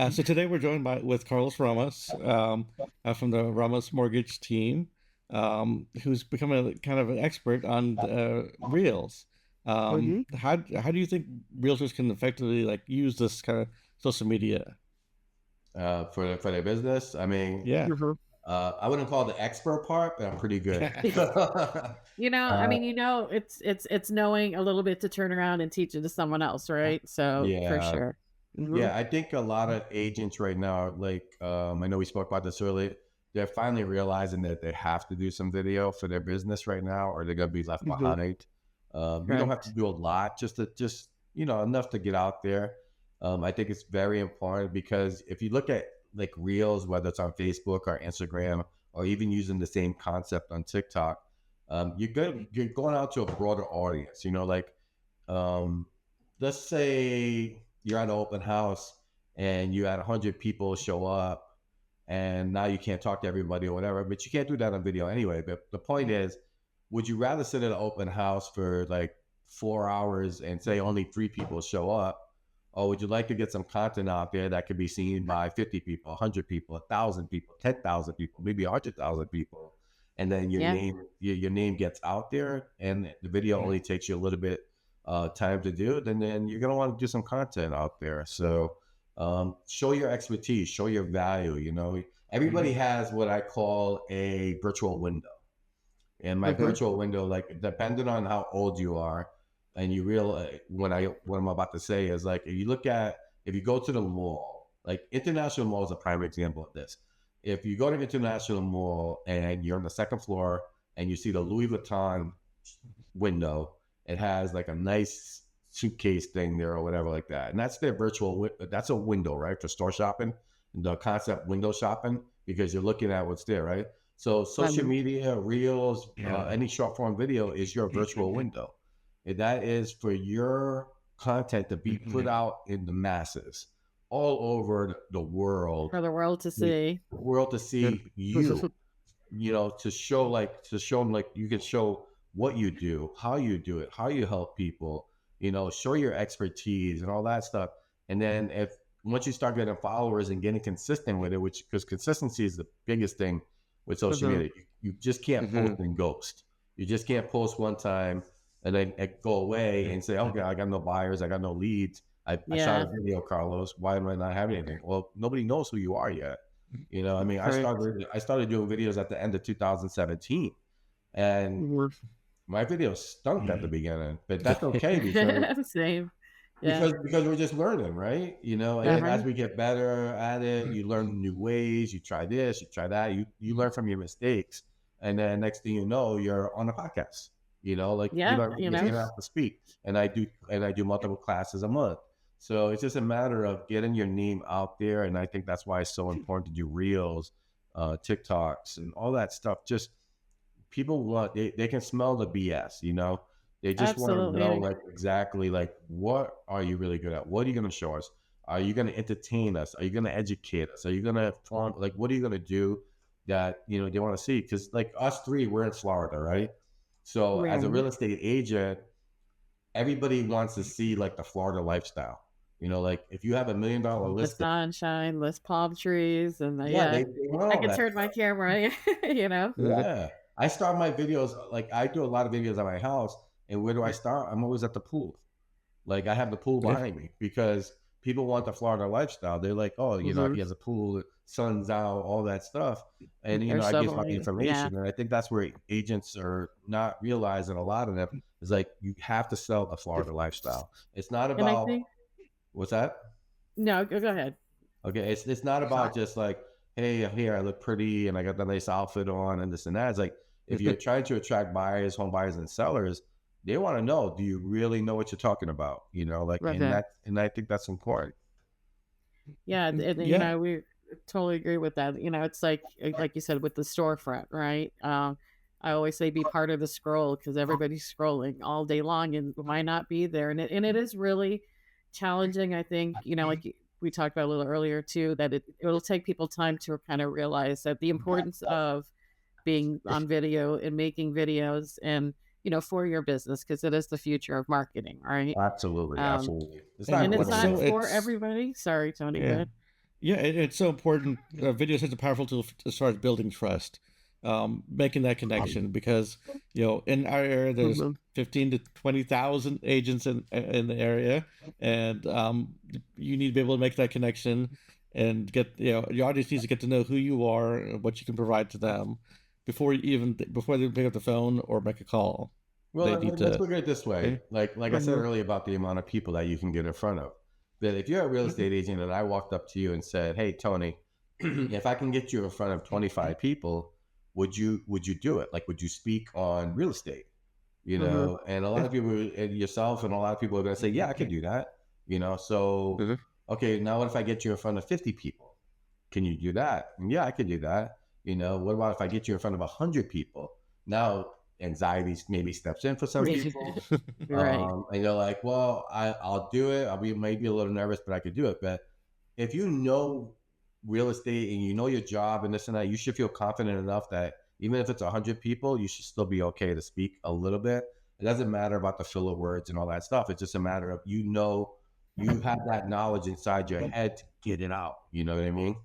So today we're joined with Carlos Ramos from the Ramos Mortgage team, who's become a kind of an expert on reels. Hmm. How do you think realtors can effectively like use this kind of social media? For their business. I mean, Yeah. Hmm. I wouldn't call it the expert part, but I'm pretty good. I uh, mean, it's knowing a little bit to turn around and teach it to someone else, right? So for yeah, sure. Hmm. yeah. I think a lot of agents right now, like I know we spoke about this earlier, they're finally realizing that they have to do some video for their business right now, or they're gonna be left Hmm. behind. You don't have to Correct. do a lot, just enough to get out there. I think it's very important because if you look at like reels, whether it's on Facebook or Instagram, or even using the same concept on TikTok, you're going out to a broader audience. Um, let's say you're at an open house and you had 100 people show up, and now you can't talk to everybody or whatever, but you can't do that on video anyway. But the point is, would you rather sit at an open house for like 4 hours and say only three people show up? Or would you like to get some content out there that could be seen by 50 people, 100 people, 1,000 people, 10,000 people, maybe 100,000 people? And then Yeah. your name gets out there, and the video only takes you a little bit time to do it, and then you're gonna want to do some content out there. So show your expertise, show your value. Everybody has what I call a virtual window. And my Hmm. virtual window, like depending on how old you are, and you realize what I'm about to say is like if you go to the mall, like International Mall is a prime example of this. If you go to International Mall and you're on the second floor and you see the Louis Vuitton window, it has like a nice suitcase thing there or whatever like that, and that's their that's a window, right, for store shopping. The concept window shopping, because you're looking at what's there, right? So social Um, media, reels, Yeah. any short form video is your virtual window. And that is for your content to be put out in the masses all over the world, for the world to the see. world to see you, to show them like you can show what you do, how you do it, how you help people, show your expertise and all that stuff. And then if once you start getting followers and getting consistent with it, which because consistency is the biggest thing with social Hmm. media, you just can't post and ghost. You just can't post one time and then go away and say, okay, I got no buyers, I got no leads. I shot a Yeah. video, Carlos. Why am I not having anything? Well, nobody knows who you are yet. I mean, Correct. I started doing videos at the end of 2017, and Mhm. my videos stunk at the beginning, but that's okay because Same. Yeah. because we're just learning, right? And then Uh-huh. as we get better at it, you learn new ways. You try this, you try that. You learn from your mistakes, and then next thing you know, you're on a podcast. Like Yeah. you're gonna have to speak, and I do multiple classes a month. So it's just a matter of getting your name out there, and I think that's why it's so important to do reels, TikToks, and all that stuff. Just people they can smell the BS, they just want to know Absolutely. like exactly like what are you really good at? What are you going to show us? Are you going to entertain us? Are you going to educate us? Are you going to like what are you going to do that they want to see? Because like us three, we're in Florida, right? So as a Right. real estate agent, everybody wants to see like the Florida lifestyle. Like if you have $1 million The listing, sunshine, less palm trees, and yeah, yeah, they want I all can that turn my stuff. camera. You know. Yeah. I start my videos, like I do a lot of videos at my house. And where do I start? I'm always at the pool. Like I have the pool Yeah. behind me because people want the Florida lifestyle. They're like, oh, Hmm. he has a pool, sun's out, all that stuff. And, There's I so give my many. Yeah. information. And I think that's where agents are not realizing a lot of them is like, you have to sell the Florida lifestyle. It's not And I about, think what's that? no. Go ahead. Okay, it's not about just like, hey, here I look pretty and I got the nice outfit on and this and that. It's like if you're trying to attract buyers, home buyers, and sellers, they want to know, do you really know what you're talking about? Like, and Okay. I think that's important. Yeah, and Yeah. we totally agree with that. It's like you said with the storefront, right? I always say be part of the scroll because everybody's scrolling all day long, and why not be there? And it is really challenging. I think we talked about a little earlier too that it'll take people time to kind of realize that the importance of being on video and making videos and for your business because it is the future of marketing, right? Absolutely, Um, absolutely. It's not And and it's going it's not so away. for it's everybody. Sorry, Tony. Go yeah. ahead. Yeah, it's so important. Video is such a powerful tool as far as building trust, making that connection. Because in our area, there's Mhm. 15 to 20,000 agents in the area, and you need to be able to make that connection and get your audience needs to get to know who you are and what you can provide to them before they pick up the phone or make a call. Well, They need let's to. look at it this way. Like I said Mhm. earlier about the amount of people that you can get in front of. That if you're a real estate agent and I walked up to you and said, "Hey, Tony, if I can get you in front of 25 people, would you do it? Like, would you speak on real estate?" Mhm. And a lot of people, and yourself, and a lot of people are going to say, "Yeah, I could do that." So okay, now what if I get you in front of 50 people? Can you do that? And yeah, I could do that. What about if I get you in front of 100 people? Now anxiety maybe steps in for some people. Right. And you're like, well, I'll do it. I'll be maybe a little nervous, but I could do it. But if you know real estate and you know your job and this and that, you should feel confident enough that even if it's 100 people, you should still be okay to speak a little bit. It doesn't matter about the filler words and all that stuff. It's just a matter of you have that knowledge inside your head to get it out. You know what I mean?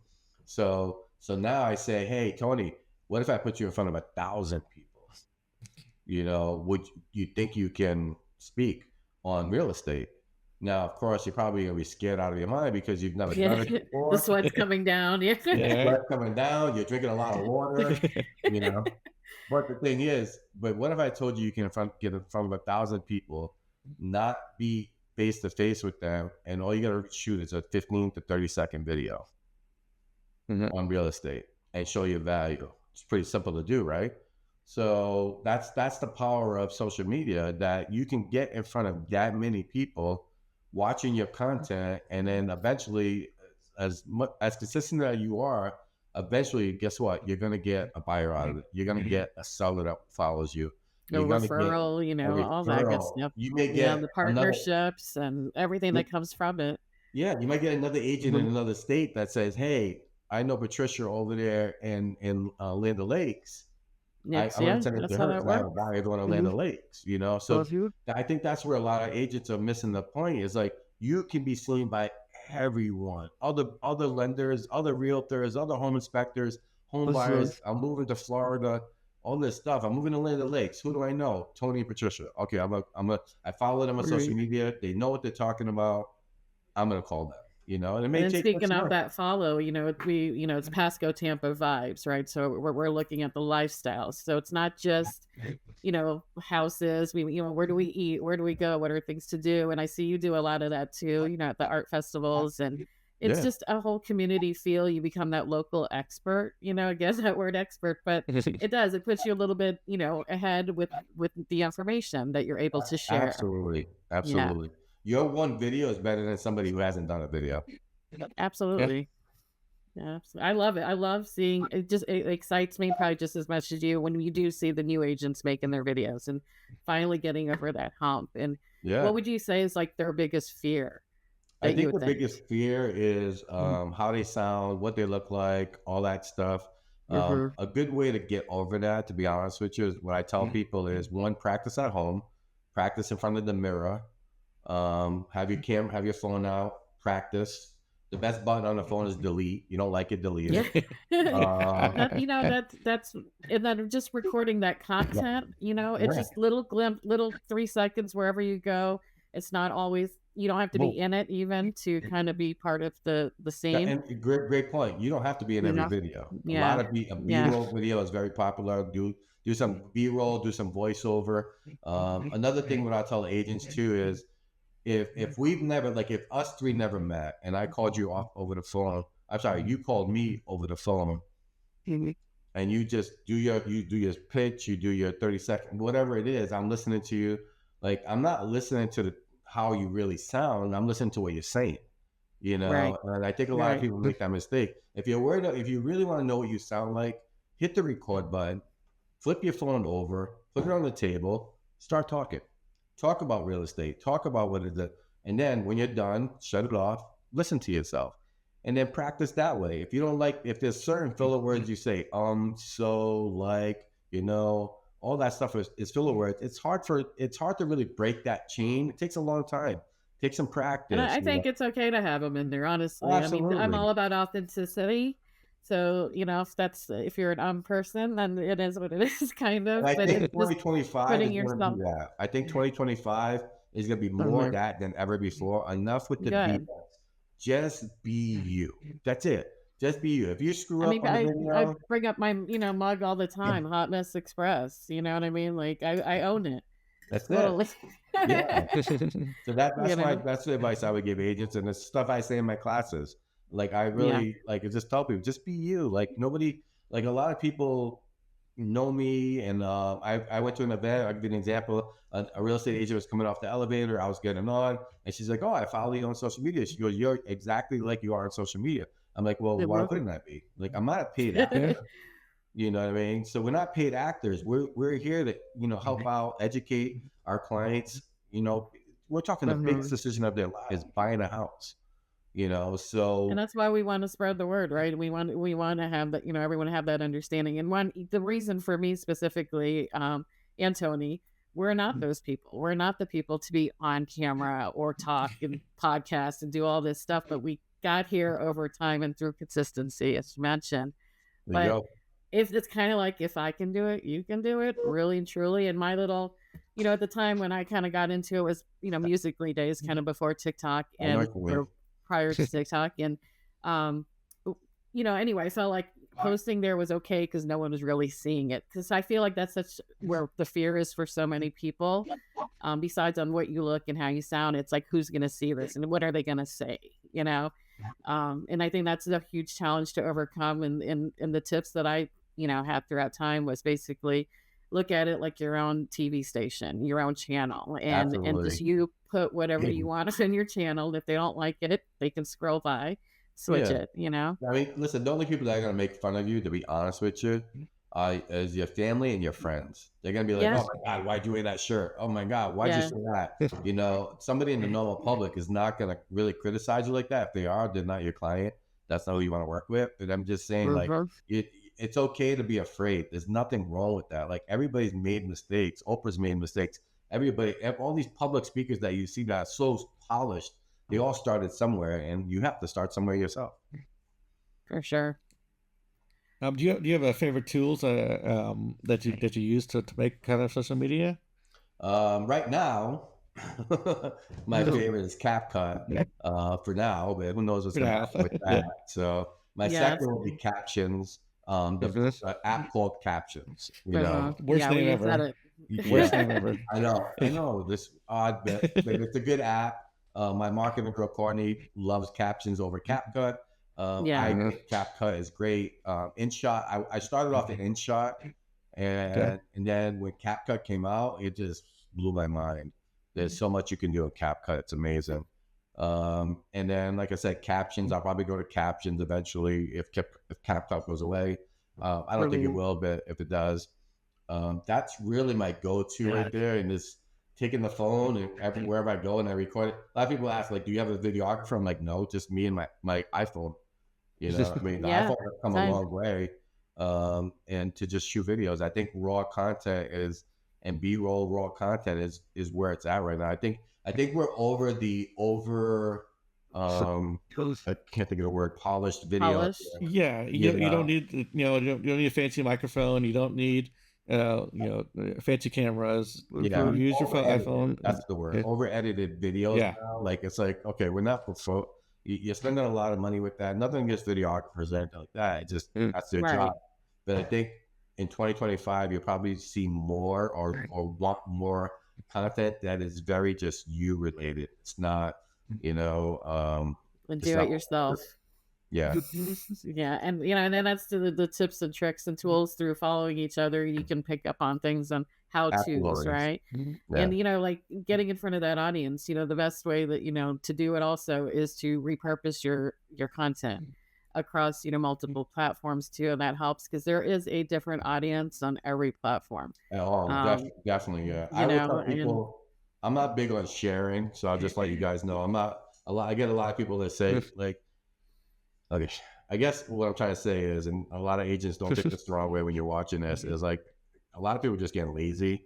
So now I say, hey, Tony, what if I put you in front of 1,000 people? Would you think you can speak on real estate? Now, of course, you're probably gonna be scared out of your mind because you've never Yeah. done it The before. sweat's coming down. Yeah. The Yeah. sweat coming down, you're drinking a lot of water, you know. But the thing is, but what if I told you you can get in front of 1,000 people, not be face to face with them, and all you gotta shoot is a 15 to 30-second video Mhm. on real estate and show your value. It's pretty simple to do, right? So that's the power of social media, that you can get in front of that many people watching your content, and then eventually, as consistent as you are, eventually, guess what? You're gonna get a buyer out of it. You're gonna get a seller that follows you. A You're gonna get referral, a all that good referral. stuff. You may Yeah, get the another. partnerships and everything that comes from it. Yeah, you might get another agent in Mhm. another state that says, "Hey, I know Patricia over there in Land O'Lakes. I'm It's going to yeah, send it to that's how her that because I have a works. buyer going to Land Mhm. O'Lakes." So Mhm. I think that's where a lot of agents are missing the point. Is like you can be seen by everyone, other lenders, other realtors, other home inspectors, home Mhm. buyers. I'm moving to Florida. All this stuff. I'm moving to Land O'Lakes. Who do I know? Tony and Patricia. Okay, I follow them on social Right. media. They know what they're talking about. I'm gonna call them, and it And may then take speaking 6 of months. that follow, it's Pasco Tampa vibes, right? So we're looking at the lifestyles. So it's not just, houses. Where do we eat? Where do we go? What are things to do? And I see you do a lot of that too, at the art festivals, and it's Yeah, just a whole community feel. You become that local expert, again, that word expert, but it puts you a little bit, ahead with the information that you're able to share. absolutely, Yeah, absolutely. Your one video is better than somebody who hasn't done a video. Yeah. absolutely. Yeah, I love it. I love seeing it. Just it excites me probably just as much as you when you do see the new agents making their videos and finally getting over that hump. And Yeah, what would you say is like their biggest fear I that you think would the think? biggest fear is Mm-hmm. how they sound, what they look like, all that stuff. A good way to get over that, to be honest with you, is what I tell people is one, practice at home, practice in front of the mirror. Have your phone out, practice. The best button on the phone is delete. You don't like it, delete Yeah. it. Um, That's and then just recording that content, it's yeah, just little little 3 seconds wherever you go. It's not always you don't have to be boom. in it even to kind of be part of the scene, And you great point. You don't have to be in every know? video. A lot Yeah. of a Yeah. B-roll video is very popular. Do some B-roll, do some voiceover. Another thing what I tell agents too is if we've never, like, if us three never met and I called you off over the phone, I'm sorry, you called me over the phone, Mhm. and you just do your pitch, you do your 30 second, whatever it is. I'm listening to you. Like, I'm not listening to how you really sound. I'm listening to what you're saying. Right. And I think a lot of Right. people make that mistake. If you really want to know what you sound like, hit the record button, flip your phone over, put it on the table, start talking. Talk about real estate, talk about what it is. And then when you're done, shut it off, listen to yourself, and then practice that way. If you don't like, if there's certain filler words you say, so, like, all that stuff is filler words. It's hard to really break that chain. It takes a long time. It take some And practice. I think it's okay to have them in there, honestly. I mean, I'm Absolutely. all about authenticity. So, if you're an person, then it is what it is, kind And of. I But think it's just 2025 putting is going to yourself. be that. I think 2025 is going to be more Mhm. that than ever before. Enough with the Good. BS. Just be you. That's it. Just be you. If you I screw up mean, on the I video, bring up my, mug all the yeah, time, Hot Mess Express. You know what I mean? Like I own it. that's it. Totally. Yeah. So You know? that's the advice I would give agents, and it's stuff I say in my classes. Like I Yeah. really like I just tell people, just be you. Like nobody, like a lot of people know me, and I went to an event. I'll give you an example. A real estate agent was coming off the elevator. I was getting on, and she's like, "Oh, I follow you on social media." She goes, "You're exactly like you are on social media." I'm like, "Well, It why will. wouldn't I be? Like, I'm not a paid Yeah. actor." You know what I mean? So we're not paid actors. We're here to, help out, educate our clients. We're talking the biggest Mhm. decision of their lives, buying a house. And So that's why we want to spread the word, right? We want to have that, everyone have that understanding. And the reason for me specifically, and Tony, we're not those people. We're not the people to be on camera or talk and podcast and do all this stuff. But we got here over time and through consistency, as you mentioned. there you But go. if it's kind of like, if I can do it, you can do it, really and truly. And my little, at the time when I kind of got into it was, Musically days, kind of before TikTok I know and what you mean. or prior to TikTok. And, anyway, I felt like posting there was okay because no one was really seeing it. Because I feel like that's such where the fear is for so many people. Besides on what you look and how you sound, it's like, who's going to see this and what are they going to say, you know? And I think that's a huge challenge to overcome. And the tips that I, had throughout time was basically look at it like your own TV station, your own channel, and just Absolutely. you put whatever you want in your channel. If they don't like it, they can scroll by, switch Yeah. it. I mean, listen, the only people that are gonna make fun of you, to be honest with you, is your family and your friends. They're gonna be like, Yeah, "Oh my God, why'd you wear that shirt? Oh my God, why'd you yeah. say that?" Somebody in the normal public is not gonna really criticize you like that. If they are, they're not your client. That's not who you want to work with. But I'm just saying, like, Mhm. it's okay to be afraid. There's nothing wrong with that. Like everybody's made mistakes. Oprah's made mistakes. All these public speakers that you see that are so polished, they all started somewhere, and you have to start somewhere yourself. For sure. Do you have a favorite tools that you use to make kind of social media? Right now, my favorite is CapCut for now, but who knows what's For going to now. happen with Yeah. that. So my Yeah. second will be Captions, the app called Captions. Worst Yeah, we name use that ever. at Yeah, Worst name ever. I know this odd bit, but it's a good app. My marketing girl Courtney loves Captions over CapCut. I yeah. think CapCut is great. InShot, I started off in InShot, Okay. and then when CapCut came out, it just blew my mind. There's so much you can do with CapCut; it's amazing. And then, like I said, Captions. I'll probably go to Captions eventually if CapCut goes away. I don't think it Brilliant. will, but if it does, that's really my go-to right there. And just taking the phone and wherever I go and I record it. A lot of people ask, like, "Do you have a videographer?" I'm like, "No, just me and my iPhone." I mean, the Yeah. iPhone has come a Same. long way, and to just shoot videos. I think raw content and B-roll raw content is where it's at right now. I think we're I can't think of the word, polished video. Polish. Yeah, You you don't know, need you don't need a fancy microphone. You don't need fancy cameras. yeah, Mhm. Use your over edited. iPhone. That's the word. Yeah, Over edited videos yeah. now. Like it's like, okay, we're not you're spending a lot of money with that. Nothing against videographers or anything like that. It just Mm. that's their Right. job. But I think in 2025, you'll probably see more or want more content that is very just you related. It's not, you know, And it's do not, it yourself. yeah, Yeah, and then that's the tips and tricks and tools through following each other. You can pick up on things on how to's, absolutely, right? yeah, And like getting in front of that audience. The best way that to do it also is to repurpose your content across multiple platforms too, and that helps because there is a different audience on every platform. oh, Um, definitely, yeah. I will tell and people I'm not big on sharing, so I'll just let you guys know I'm not a lot. I get a lot of people that say like, okay, I guess what I'm trying to say is, and a lot of agents don't take this the wrong way when you're watching this, is like a lot of people just getting lazy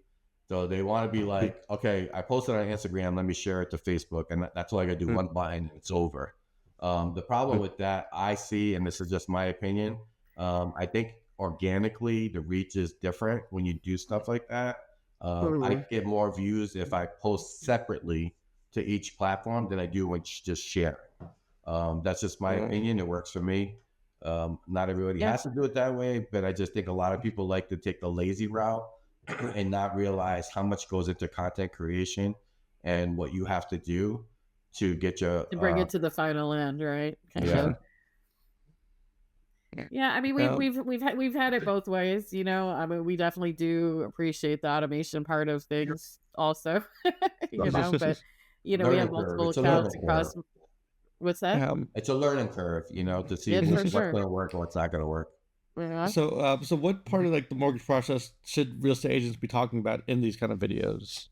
So they want to be like, okay, I posted on Instagram, let me share it to Facebook, and that's all I got to do. One button, it's over. The problem with that I see, and this is just my opinion, I think organically the reach is different when you do stuff like that. I get more views if I post separately to each platform than I do when just sharing. That's just my opinion. It works for me. Not everybody Yeah. has to do it that way, but I just think a lot of people like to take the lazy route and not realize how much goes into content creation and what you have to do to get your To bring it to the final end, right? Kind yeah. of. Yeah, I mean we've had it both ways, you know. I mean we definitely do appreciate the automation part of things also, you know, but you know, we have Learning curve. multiple It's a accounts learning curve. across what's that? It's a learning curve, you know, to see Yeah, for what's sure. going to work and what's not going to work. Yeah. So what part of like the mortgage process should real estate agents be talking about in these kind of videos?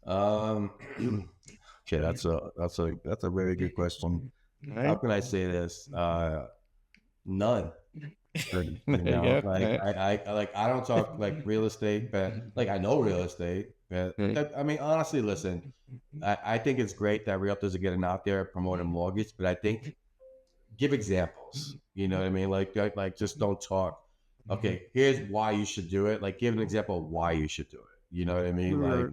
Um, okay, that's a very good question. How Right? can I say this? None. You know, Yeah. like Right. I don't talk like real estate, but like I know real estate. But Right. I mean, honestly, listen, I think it's great that realtors are getting out there promoting mortgage, but I think give examples. You know what I mean? Like just don't talk. Okay, here's why you should do it. Like give an example of why you should do it. You know what I mean? Like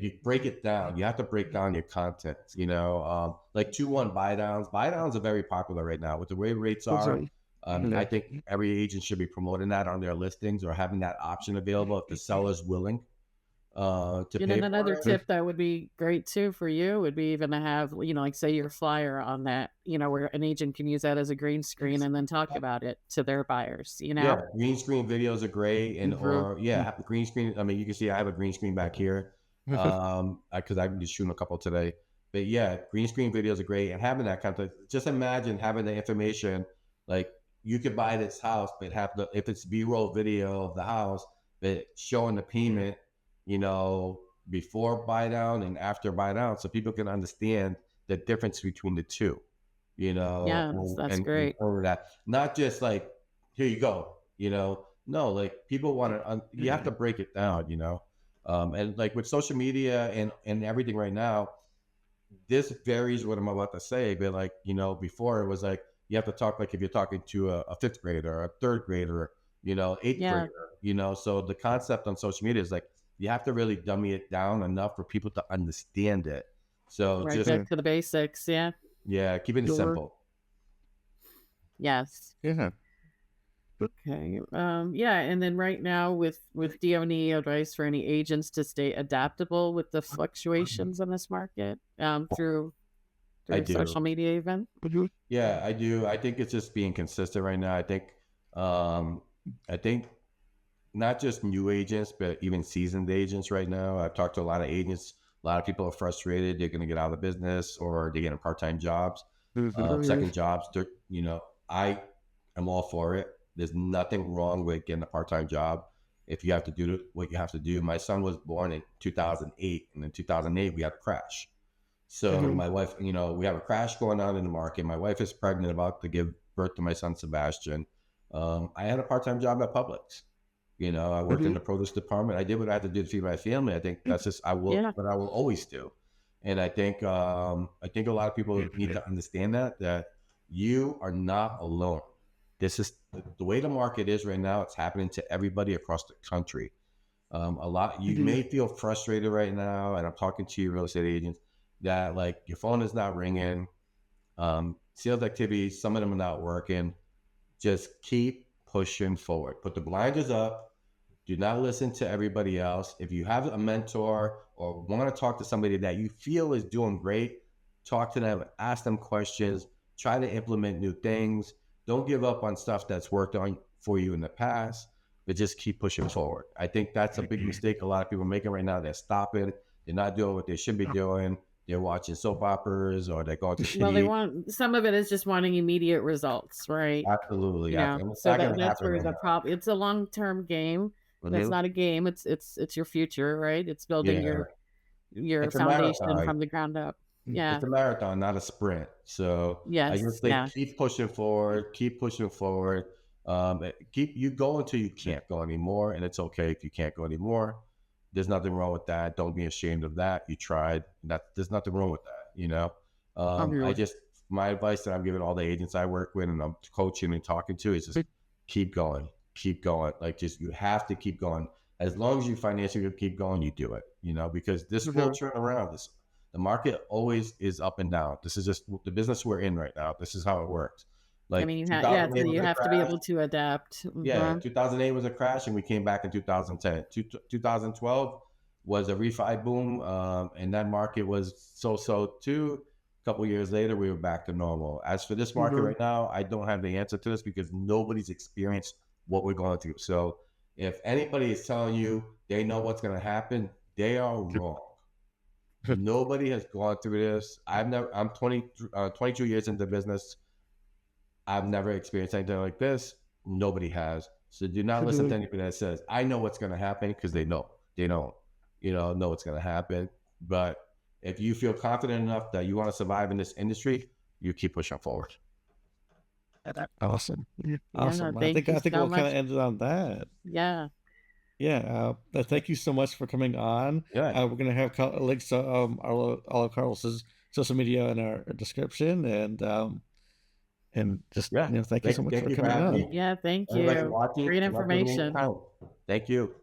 you break it down. You have to break down your content. You know, like 2-1 buy downs. Buy downs are very popular right now with the way rates are. I think every agent should be promoting that on their listings or having that option available if the seller's willing to And pay then for another it. tip that would be great too for you would be even to have, you know, like say your flyer on that, you know, where an agent can use that as a green screen and then talk about it to their buyers, you Yeah, know? green screen videos are great, and or yeah, have the green screen. I mean, you can see I have a green screen back here, because I'm just shooting a couple today. But yeah, green screen videos are great, and having that kind of just imagine having the information like you could buy this house, but have the if it's B-roll video of the house, but showing the payment, you know, before buy down and after buy down, so people can understand the difference between the two, you know, Yes, that's and great. over that, not just like here you go, you know, no, like people want to you have to break it down, you know, and like with social media and everything right now, this varies what I'm about to say, but like, you know, before it was like you have to talk like if you're talking to a fifth grader, a third grader, you know, eighth Yeah, grader, you know, so the concept on social media is like you have to really dummy it down enough for people to understand it. So right just back to the basics. Yeah. yeah, keep it simple. Yes. Yeah. Okay. Yeah, and then right now with do you have any advice for any agents to stay adaptable with the fluctuations in this market I through do. social media even? Yeah, I do. I think it's just being consistent right now. Um, I think not just new agents, but even seasoned agents right now. I've talked to a lot of agents. A lot of people are frustrated. They're going to get out of the business or they're getting part-time jobs, second jobs. You know, I am all for it. There's nothing wrong with getting a part-time job if you have to do what you have to do. My son was born in 2008, and in 2008 we had a crash. So my wife, you know, we have a crash going on in the market. My wife is pregnant, about to give birth to my son Sebastian. I had a part-time job at Publix. You know, I worked in the produce department. I did what I had to do to feed my family. I think that's just Yeah. what I will always do. And I think a lot of people need to understand that you are not alone. This is the way the market is right now. It's happening to everybody across the country. A lot you may feel frustrated right now, and I'm talking to you real estate agents that like your phone is not ringing, sales activities, some of them are not working. Just keep pushing forward. Put the blinders up. Do not listen to everybody else. If you have a mentor or want to talk to somebody that you feel is doing great, talk to them, ask them questions, try to implement new things. Don't give up on stuff that's worked on for you in the past, but just keep pushing forward. I think that's a big mistake a lot of people are making right now. They're stopping. They're not doing what they should be doing. They're watching soap operas or they're going to Well, they sleep. want some of it is just wanting immediate results, right? Absolutely. You know, And it's so not going to that's happen where right the now. problem. It's a long term game. That's not a game. It's your future, right? It's building Yeah. your It's a foundation marathon. from the ground up. Yeah. It's a marathon, not a sprint. So I Yes. just think Yeah. keep pushing forward, keep pushing forward. Keep you go until you can't go anymore, and it's okay if you can't go anymore. There's nothing wrong with that. Don't be ashamed of that. You tried. There's nothing wrong with that. I Really. just my advice that I'm giving all the agents I work with and I'm coaching and talking to is just keep going, keep going. Like just you have to keep going. As long as you financially keep going, you do it. Because this will Mhm. turn around. The market always is up and down. This is just the business we're in right now. This is how it works. I Like mean, yeah, 2008 so was you a have to be crash. able to adapt. Yeah, Hmm. 2008 was a crash, and we came back in 2010. 2012 was a refi boom, and that market was so-so too. A couple years later, we were back to normal. As for this market Hmm. right now, I don't have the answer to this because nobody's experienced what we're going through. So if anybody is telling you they know what's going to happen, they are wrong. Nobody has gone through this. I'm 22 years into business. I've never experienced anything like this. Nobody has. So do not listen to anybody that says, I know what's going to happen because they know. They don't, know what's going to happen. But if you feel confident enough that you want to survive in this industry, you keep pushing forward. Awesome. Yeah, Awesome. I thank think you I think so we'll kind of much. end it on that. Yeah. Yeah. Thank you so much for coming on. Yeah. We're gonna have links to all of Carlos's social media in our description, and just Yeah. thank you so Thank, much thank for you for coming having on. me. Yeah, thank Everybody you. watching, Great connect with me information. anytime. Thank you.